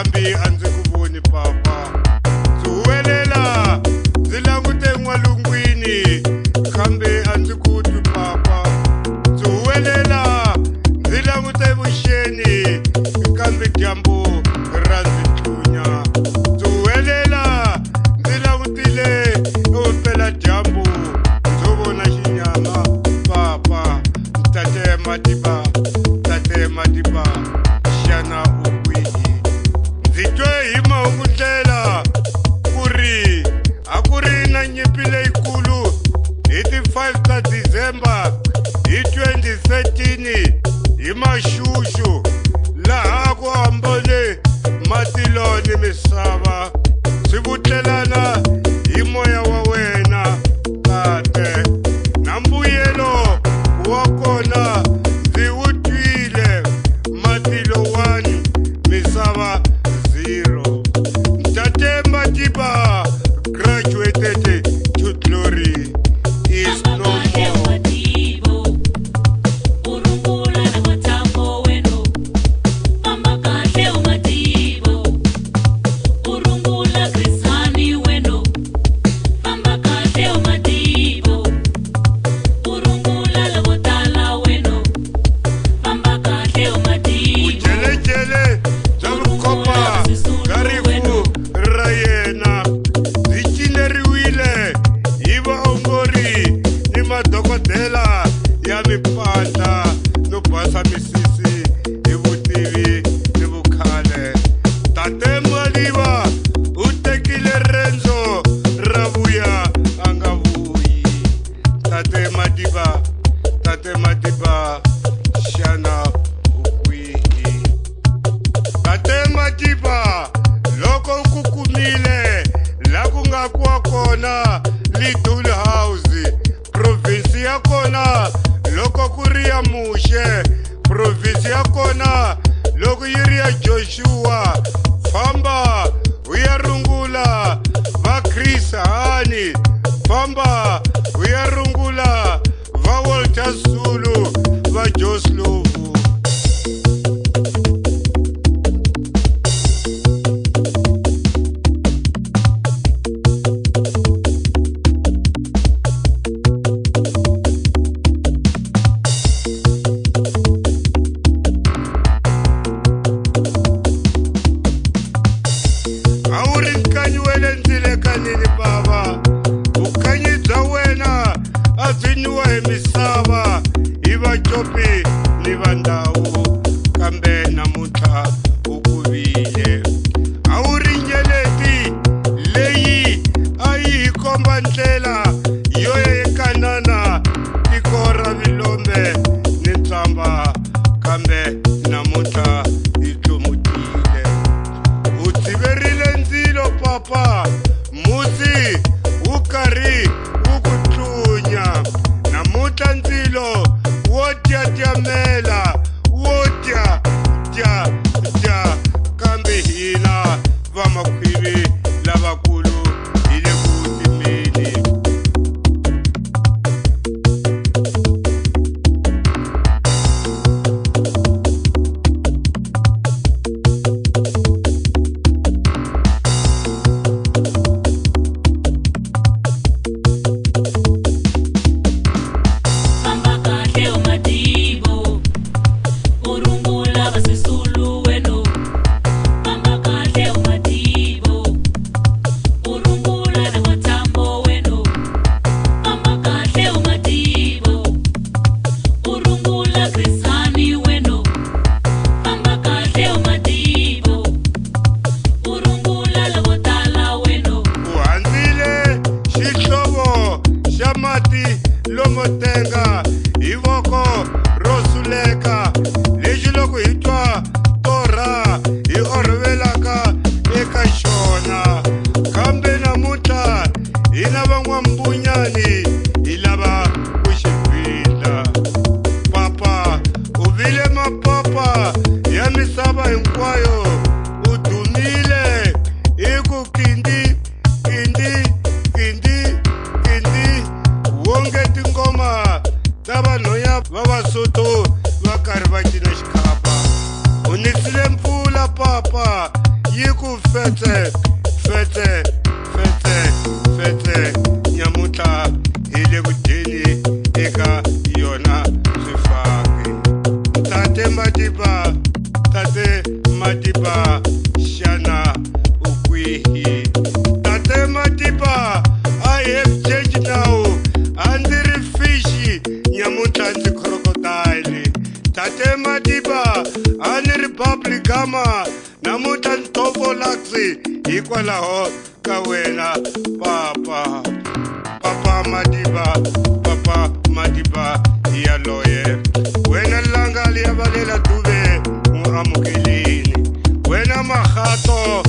kambe a ndzi ku voni papa ndzi huwelela ndzi langute n'walungwini kambe a ndzi ku twi papa ndzi huwelela ndzi langute vuxeni kambe dyambu ra ndzi tlunya ndzi huwelela ndzi langutile vupela dyambu ndzo vona xinyama papa tate Madiba xana u kwihi ndzi twe hi mahungu ndlela ku ri na nyimpi leyikulu hi ti 5 ta December hi 2013 hi maxuxu laha ku hambane matilo ni misava swi vutlelana hi moya wa wena tate na mbuyelo wa kona ndzi wu twile matilo 1 misava 0 tate Madiba graduated to glory is no more. Dokodela ya mipanda no basa misisi hi vutivi ni vukhale tate Madiba u tekile rendzo ra vuya a nga vuyi tate Madiba xana u kwihi tate Madiba loko u ku kumile la ku nga kuwa kona Little House province ya kona loko ku ri ya Muxe province ya kona loko yi ri ya Joshua famba u ya rungula va Chris Hani famba u ya rungula va Walter Sisulu va Joslow baba vukanyi bya wena a byi nyiwa hi misava hi vacopi ni va ndhawu kambe namuntlha u kuvile a wu ri nyeleti leyi a yi hi komba ndlela yo yekanana tiko ra Vilombe ni Ntsamba kambe namuntlha hi tlumutile u tsiverile ndzilo papa musi wu karhi wu ku tlunya namuntlha ndzilo wo tyatyamela wo tya kambe hina vamakhwiri lavakulu hi le ku timeni lomotenga hi voko ro suleka lexi loko hi twa torha hi orvelaka eka xona kambe namuntlha hi na van'wambunyani hi lava ku xi vhindla papa u vile mapapa ya misava hinkwayo u dumile hi ku kindi wonge tingoma ta vanhwanya va Vasotho va karhi va cina xikhaba u nisile mpfula papa yi ku fetse nyamutla hi le ku dyeni eka yona swifaki. Tate Madiba xana u kwihi? Tate Madiba, I have changed now. A ndzi ri fishi nyamutla ndzi crocodile. Tate Madiba, a ni ri bubblegum namuntlha ndzi tovolaxi hikwalaho ka wena papa. Papa Madiba yaloye. Wena langa liya valela duve mu amukeleni. Wena mahato